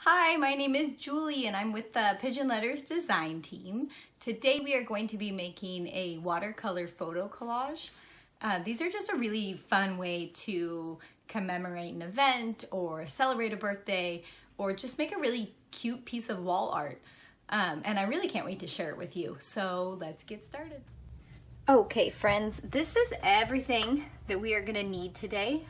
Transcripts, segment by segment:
Hi, my name is Julie and I'm with the Pigeon Letters design team. Today we are going to be making a watercolor photo collage. These are just a really fun way to commemorate an event or celebrate a birthday or just make a really cute piece of wall art. And I really can't wait to share it with you. So let's get started. Okay friends, this is everything that we are gonna need today.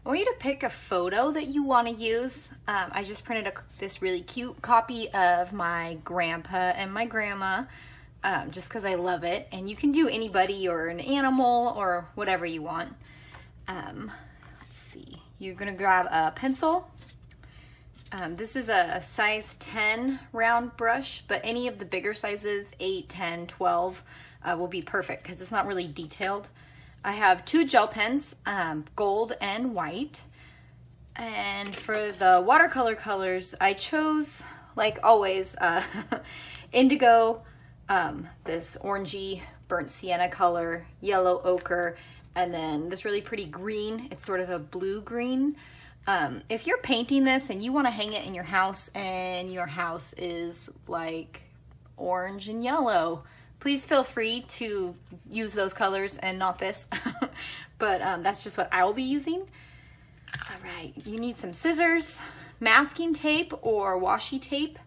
I want you to pick a photo that you want to use. I just printed this really cute copy of my grandpa and my grandma just because I love it. And you can do anybody or an animal or whatever you want. Let's see. You're going to grab a pencil. This is a size 10 round brush, but any of the bigger sizes, 8, 10, 12, will be perfect because it's not really detailed. I have 2 gel pens, gold and white. And for the watercolor colors, I chose, like always, indigo, this orangey burnt sienna color, yellow ochre, and then this really pretty green. It's sort of a blue green. If you're painting this and you want to hang it in your house and your house is like orange and yellow, please feel free to use those colors and not this, but that's just what I will be using. All right, you need some scissors, masking tape or washi tape,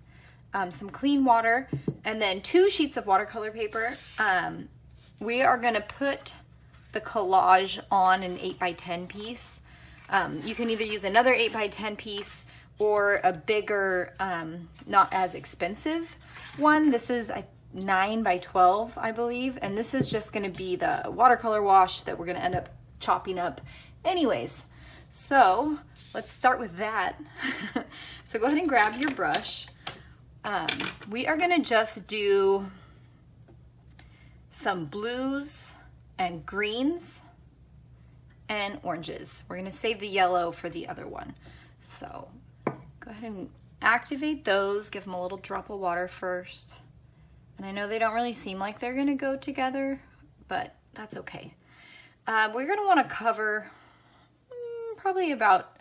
some clean water, and then 2 sheets of watercolor paper. We are gonna put the collage on an 8x10 piece. You can either use another 8x10 piece or a bigger, not as expensive one. This is 9x12, I believe, and this is just going to be the watercolor wash that we're going to end up chopping up anyways. So let's start with that. So go ahead and grab your brush. We are going to just do some blues and greens and oranges. We're going to save the yellow for the other one. So go ahead and activate those, give them a little drop of water first. And I know they don't really seem like they're gonna go together, but that's okay. We're gonna wanna cover probably about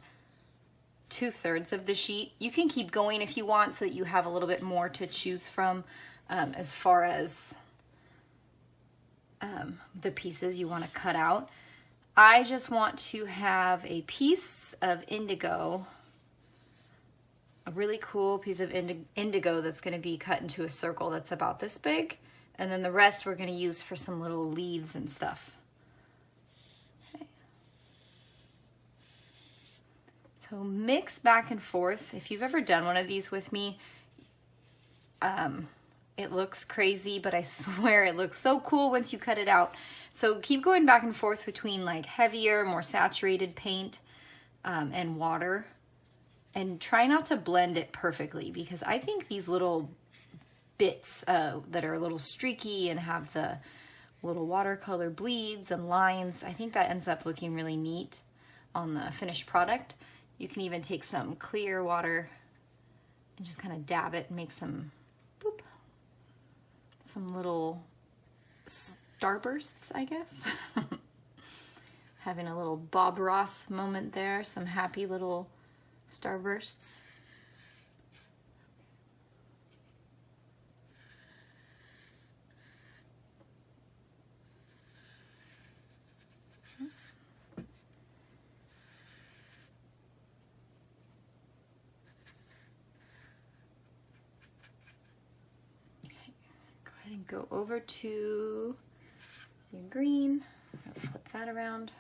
2/3 of the sheet. You can keep going if you want so that you have a little bit more to choose from as far as the pieces you wanna cut out. I just want to have a piece of indigo, a really cool piece of indigo that's going to be cut into a circle that's about this big, and then the rest we're going to use for some little leaves and stuff. Okay. So mix back and forth. If you've ever done one of these with me, it looks crazy, but I swear it looks so cool once you cut it out. So keep going back and forth between like heavier, more saturated paint and water. And try not to blend it perfectly, because I think these little bits that are a little streaky and have the little watercolor bleeds and lines, I think that ends up looking really neat on the finished product. You can even take some clear water and just kind of dab it and make some boop, some little starbursts, I guess. Having a little Bob Ross moment there, some happy little starbursts. Okay, go ahead and go over to your green. Flip that around.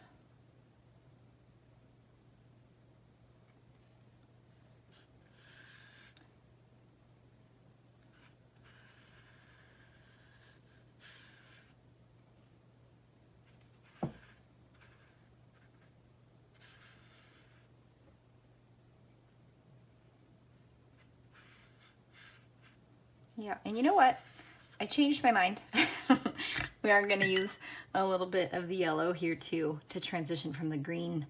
Yeah, and you know what? I changed my mind. We are going to use a little bit of the yellow here too to transition from the green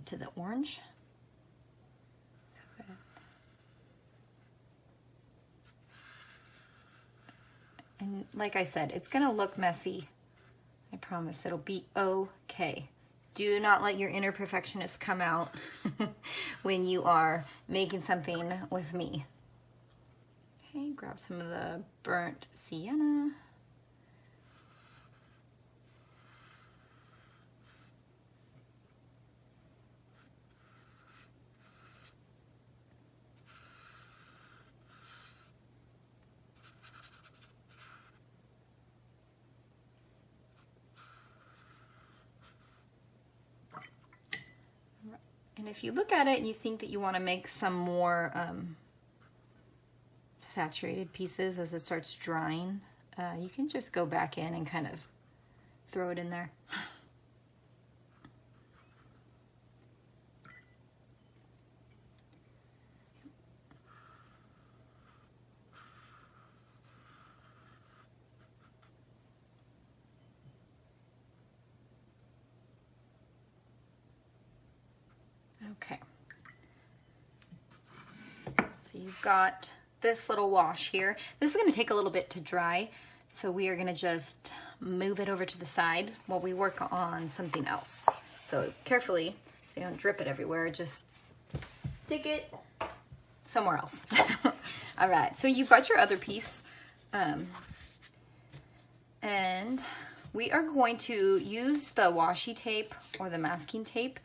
to the orange. And like I said, it's going to look messy. I promise it'll be okay. Do not let your inner perfectionist come out when you are making something with me. Okay, grab some of the burnt sienna. And if you look at it and you think that you want to make some more saturated pieces as it starts drying, you can just go back in and kind of throw it in there. Okay, so you've got this little wash here. This is going to take a little bit to dry, so we are going to just move it over to the side while we work on something else. So carefully, so you don't drip it everywhere, just stick it somewhere else. All right, so you've got your other piece, and we are going to use the washi tape or the masking tape,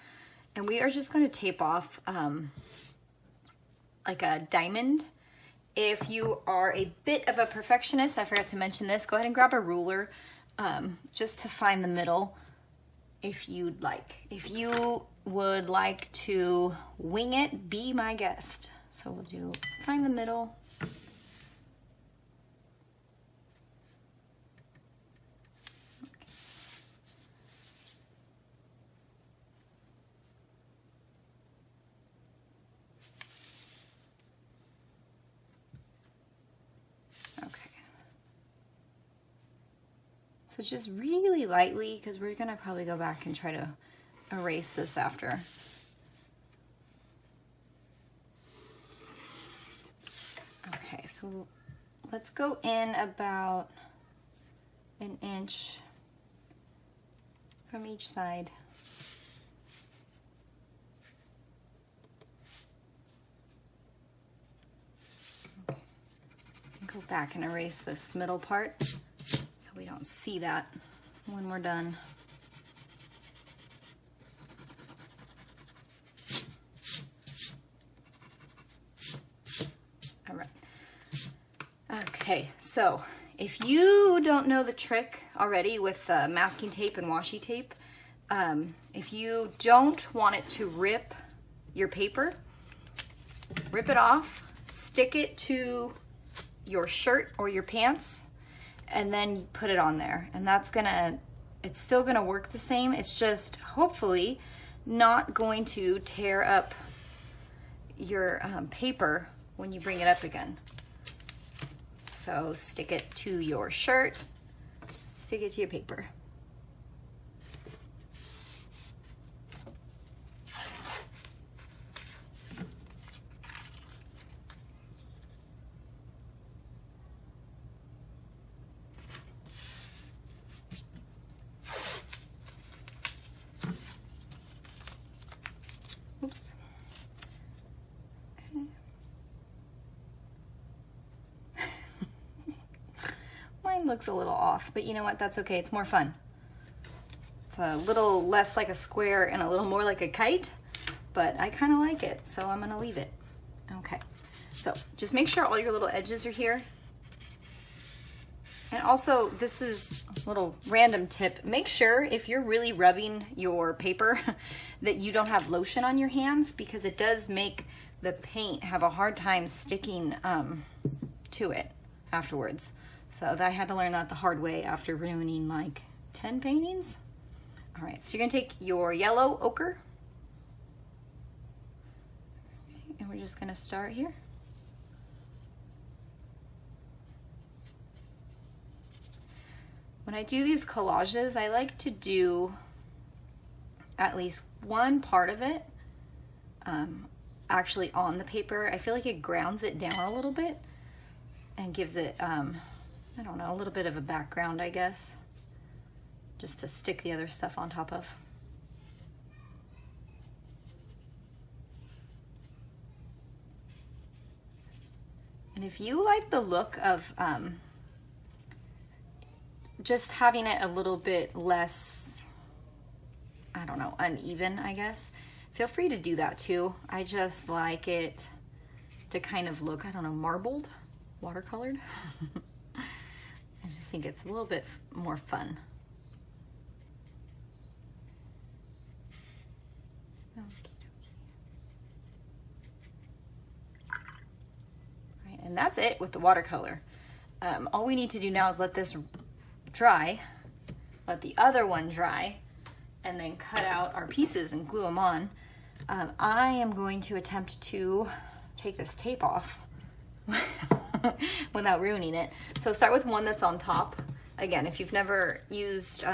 and we are just going to tape off like a diamond. If you are a bit of a perfectionist, I forgot to mention this, go ahead and grab a ruler just to find the middle if you'd like. If you would like to wing it, be my guest. So we'll do find the middle. So just really lightly, because we're gonna probably go back and try to erase this after. Okay, so let's go in about an inch from each side. Okay. Go back and erase this middle part, we don't see that when we're done. All right. Okay, so if you don't know the trick already with masking tape and washi tape, if you don't want it to rip your paper, rip it off, stick it to your shirt or your pants, and then you put it on there, and it's still gonna work the same. It's just hopefully not going to tear up your paper when you bring it up again. So stick it to your shirt, stick it to your paper. Looks a little off, but you know what, that's okay, it's more fun. It's a little less like a square and a little more like a kite, but I kind of like it, so I'm gonna leave it. Okay, so just make sure all your little edges are here. And also, this is a little random tip, make sure if you're really rubbing your paper that you don't have lotion on your hands, because it does make the paint have a hard time sticking to it afterwards. So I had to learn that the hard way after ruining like 10 paintings. All right, so you're gonna take your yellow ochre, okay, and we're just gonna start here. When I do these collages, I like to do at least one part of it actually on the paper. I feel like it grounds it down a little bit and gives it I don't know, a little bit of a background, I guess, just to stick the other stuff on top of. And if you like the look of just having it a little bit less, I don't know, uneven, I guess, feel free to do that too. I just like it to kind of look, I don't know, marbled, watercolored. I just think it's a little bit more fun. Right, and that's it with the watercolor. All we need to do now is let this dry, let the other one dry, and then cut out our pieces and glue them on. I am going to attempt to take this tape off without ruining it. So start with one that's on top. Again, if you've never used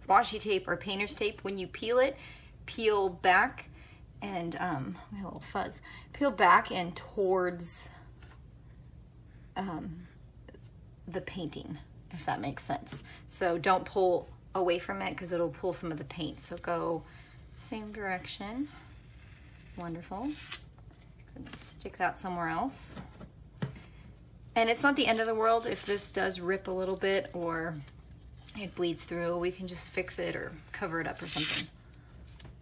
washi tape or painter's tape, when you peel it, peel back and, we have a little fuzz, peel back and towards the painting, if that makes sense. So don't pull away from it because it'll pull some of the paint. So go same direction. Wonderful. And stick that somewhere else. And it's not the end of the world if this does rip a little bit or it bleeds through. We can just fix it or cover it up or something.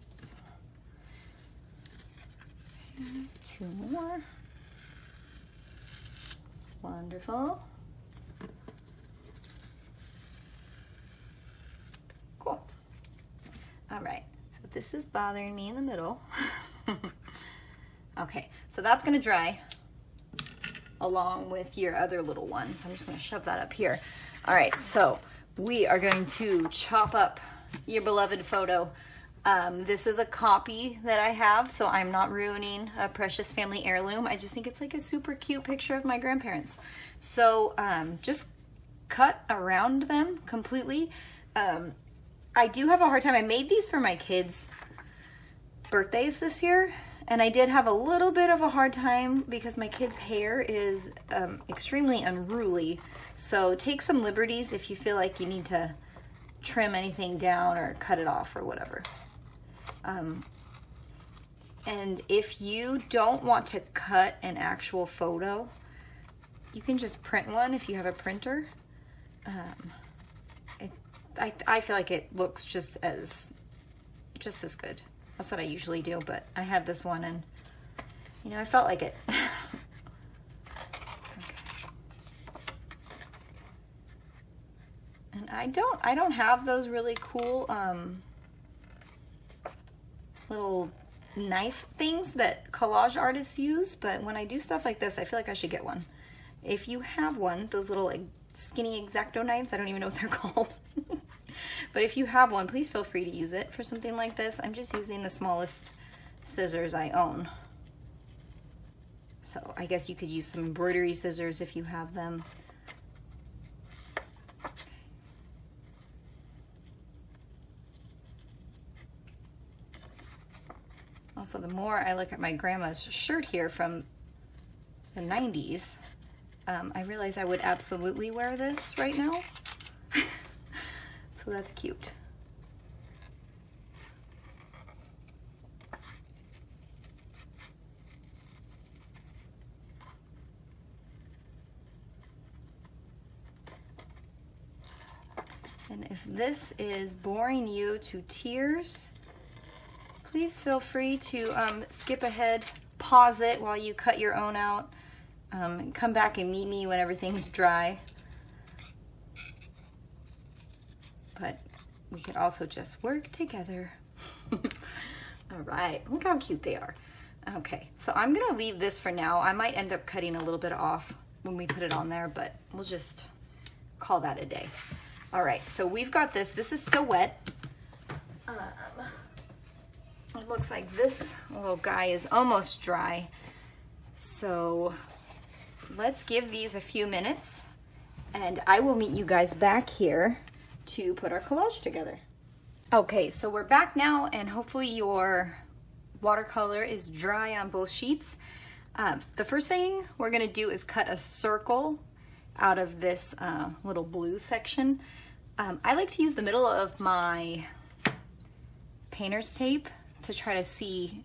So, two more. Wonderful. Cool. All right, so this is bothering me in the middle. Okay, so that's gonna dry along with your other little one. So I'm just gonna shove that up here. All right, so we are going to chop up your beloved photo. This is a copy that I have, so I'm not ruining a precious family heirloom. I just think it's like a super cute picture of my grandparents. So just cut around them completely. I do have a hard time. I made these for my kids' birthdays this year, and I did have a little bit of a hard time because my kids' hair is extremely unruly. So take some liberties if you feel like you need to trim anything down or cut it off or whatever. And if you don't want to cut an actual photo, you can just print one if you have a printer. I feel like it looks just as good. That's what I usually do, but I had this one and, you know, I felt like it. Okay. And I don't have those really cool little knife things that collage artists use, but when I do stuff like this, I feel like I should get one. If you have one, those little like skinny X-Acto knives, I don't even know what they're called. But if you have one, please feel free to use it for something like this. I'm just using the smallest scissors I own. So I guess you could use some embroidery scissors if you have them. Also, the more I look at my grandma's shirt here from the 90s, I realize I would absolutely wear this right now. So that's cute. And if this is boring you to tears, please feel free to skip ahead, pause it while you cut your own out, and come back and meet me when everything's dry. But we could also just work together. All right, look how cute they are. Okay, so I'm gonna leave this for now. I might end up cutting a little bit off when we put it on there, but we'll just call that a day. All right, so we've got this. This is still wet. It looks like this little guy is almost dry. So let's give these a few minutes and I will meet you guys back here to put our collage together. Okay, so we're back now and hopefully your watercolor is dry on both sheets. The first thing we're gonna do is cut a circle out of this little blue section. I like to use the middle of my painter's tape to try to see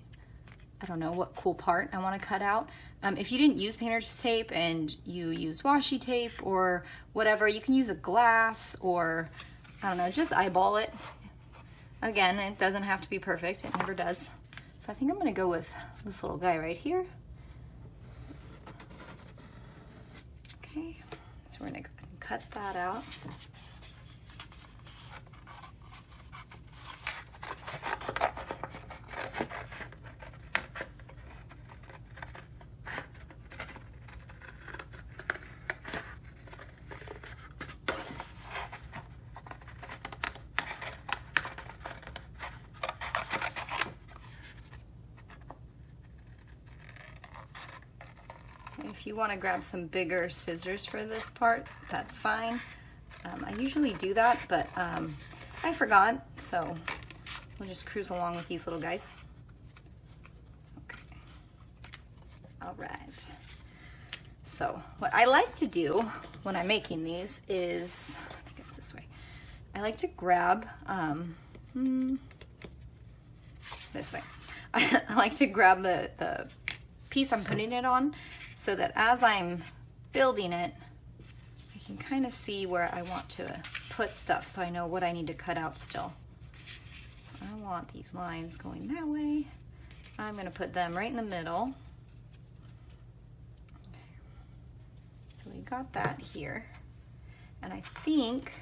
I don't know what cool part I want to cut out. If you didn't use painter's tape and you use washi tape or whatever, you can use a glass or, I don't know, just eyeball it. Again, it doesn't have to be perfect. It never does. So I think I'm going to go with this little guy right here. Okay, so we're going to cut that out. If you want to grab some bigger scissors for this part, that's fine. I usually do that, but I forgot, so we'll just cruise along with these little guys. Okay. All right. So what I like to do when I'm making these is, I think it's this way. I like to grab, this way. I like to grab the piece I'm putting it on, so that as I'm building it, I can kind of see where I want to put stuff, so I know what I need to cut out still. So I want these lines going that way. I'm going to put them right in the middle. So we got that here. And I think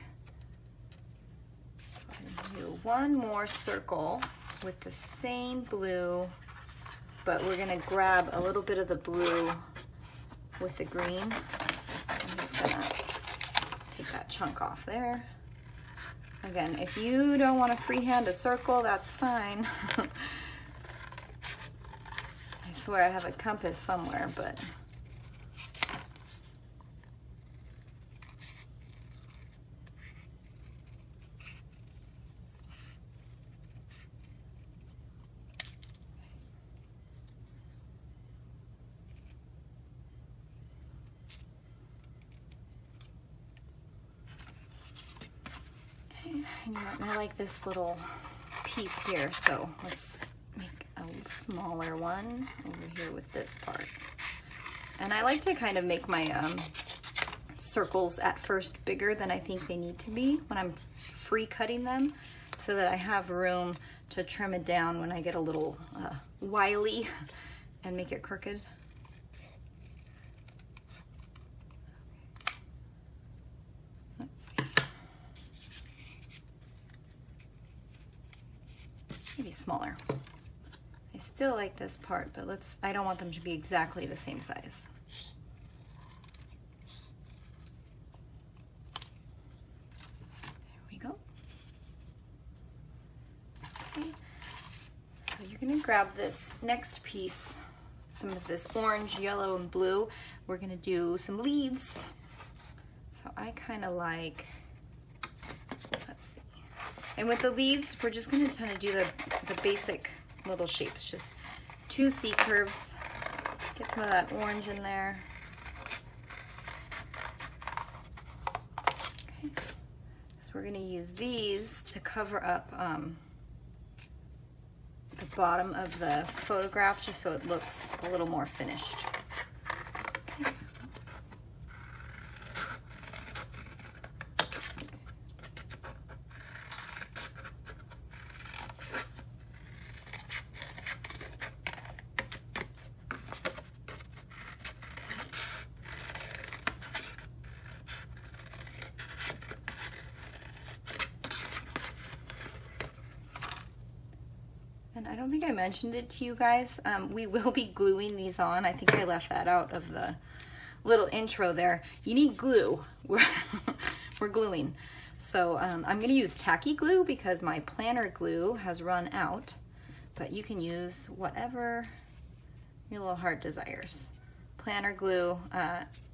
I'm going to do one more circle with the same blue, but we're going to grab a little bit of the blue with the green. I'm just gonna take that chunk off there. Again, if you don't want to freehand a circle, that's fine. I swear I have a compass somewhere, but and I like this little piece here, so let's make a smaller one over here with this part. And I like to kind of make my circles at first bigger than I think they need to be when I'm free cutting them, so that I have room to trim it down when I get a little wily and make it crooked. Maybe smaller. I still like this part, but I don't want them to be exactly the same size. There we go. Okay. So you're gonna grab this next piece, some of this orange, yellow, and blue. We're gonna do some leaves. So I kind of like, and with the leaves, we're just going to kind of do the basic little shapes, just 2 C curves. Get some of that orange in there. Okay. So we're going to use these to cover up the bottom of the photograph, just so it looks a little more finished. Okay. And I don't think I mentioned it to you guys. We will be gluing these on. I think I left that out of the little intro there. You need glue. We're gluing. So I'm going to use tacky glue because my planner glue has run out. But you can use whatever your little heart desires. Planner glue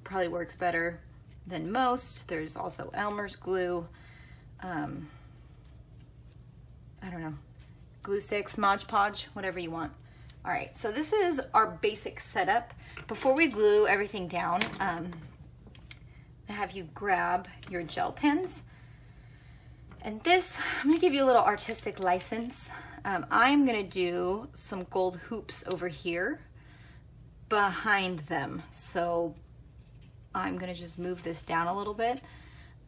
probably works better than most. There's also Elmer's glue. I don't know. Glue sticks, Mod Podge, whatever you want. All right, so this is our basic setup. Before we glue everything down, I have you grab your gel pens. And this, I'm gonna give you a little artistic license. I'm gonna do some gold hoops over here behind them. So I'm gonna just move this down a little bit.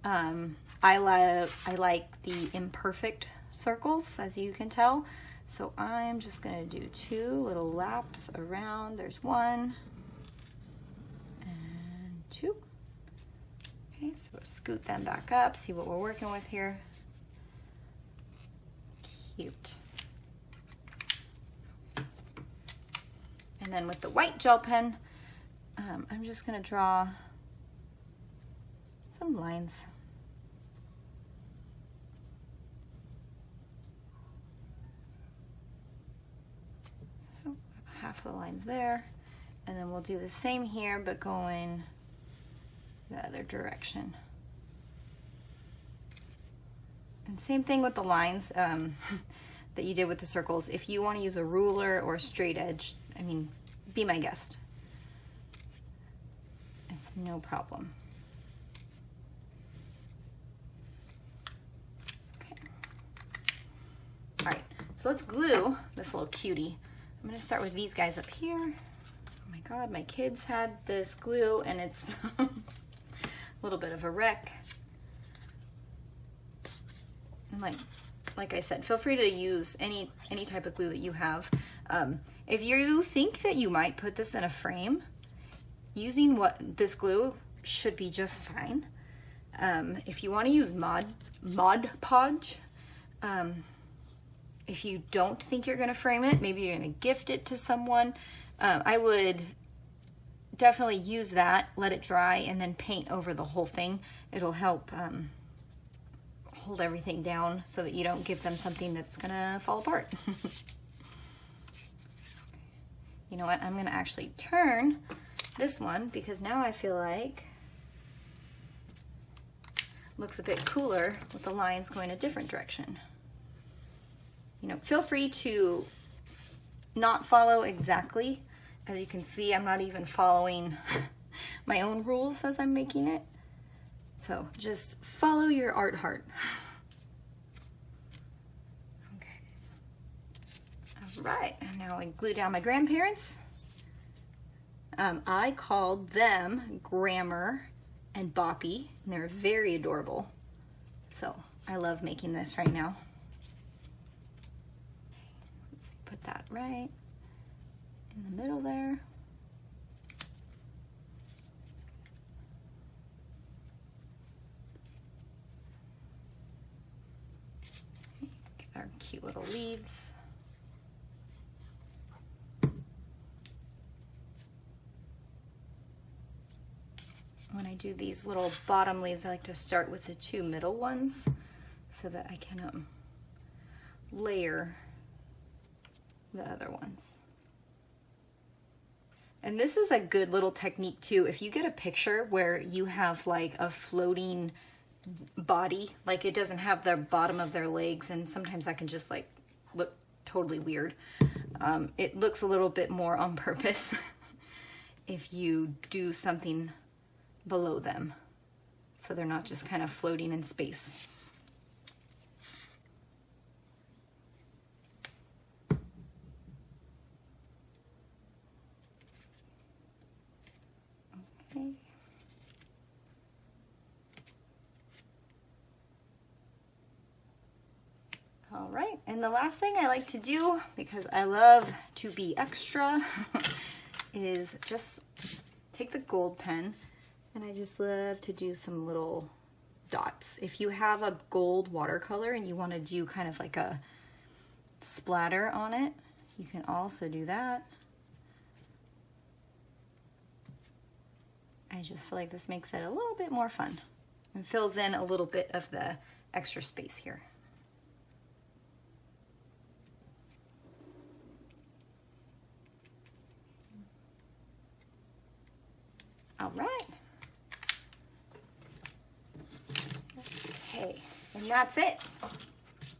I like the imperfect circles, as you can tell. So I'm just gonna do 2 little laps around. There's 1 and 2. Okay, so we'll scoot them back up, see what we're working with here. Cute. And then with the white gel pen, I'm just gonna draw some lines. So half the lines there, and then we'll do the same here, but going the other direction. And same thing with the lines that you did with the circles. If you want to use a ruler or a straight edge, I mean, be my guest. It's no problem. Okay. All right, so let's glue this little cutie. I'm gonna start with these guys up here. Oh my God, my kids had this glue and it's a little bit of a wreck. And like I said, feel free to use any type of glue that you have. If you think that you might put this in a frame, using this glue should be just fine. If you want to use Mod Podge, if you don't think you're going to frame it, maybe you're going to gift it to someone, I would definitely use that, let it dry, and then paint over the whole thing. It'll help hold everything down so that you don't give them something that's going to fall apart. You know what, I'm gonna actually turn this one because now I feel like it looks a bit cooler with the lines going a different direction. You know, feel free to not follow exactly. As you can see, I'm not even following my own rules as I'm making it. So just follow your art heart. Right, and now I glue down my grandparents. I called them Grammar and Boppy, and they're very adorable. So I love making this right now. Let's put that right in the middle there. Get our cute little leaves. When I do these little bottom leaves, I like to start with the 2 middle ones so that I can layer the other ones. And this is a good little technique too. If you get a picture where you have like a floating body, like it doesn't have the bottom of their legs, and sometimes that can just like look totally weird. It looks a little bit more on purpose if you do something below them, so they're not just kind of floating in space. Okay. All right, and the last thing I like to do, because I love to be extra, is just take the gold pen. And I just love to do some little dots. If you have a gold watercolor and you want to do kind of like a splatter on it, you can also do that. I just feel like this makes it a little bit more fun and fills in a little bit of the extra space here. All right. Okay, and that's it.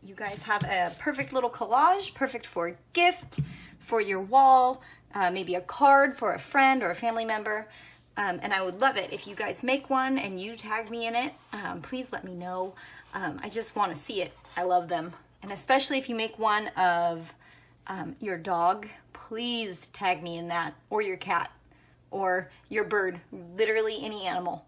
You guys have a perfect little collage, perfect for a gift, for your wall, maybe a card for a friend or a family member. And I would love it if you guys make one and you tag me in it. Please let me know. I just want to see it. I love them, And especially if you make one of your dog, please tag me in that, or your cat, or your bird, literally any animal.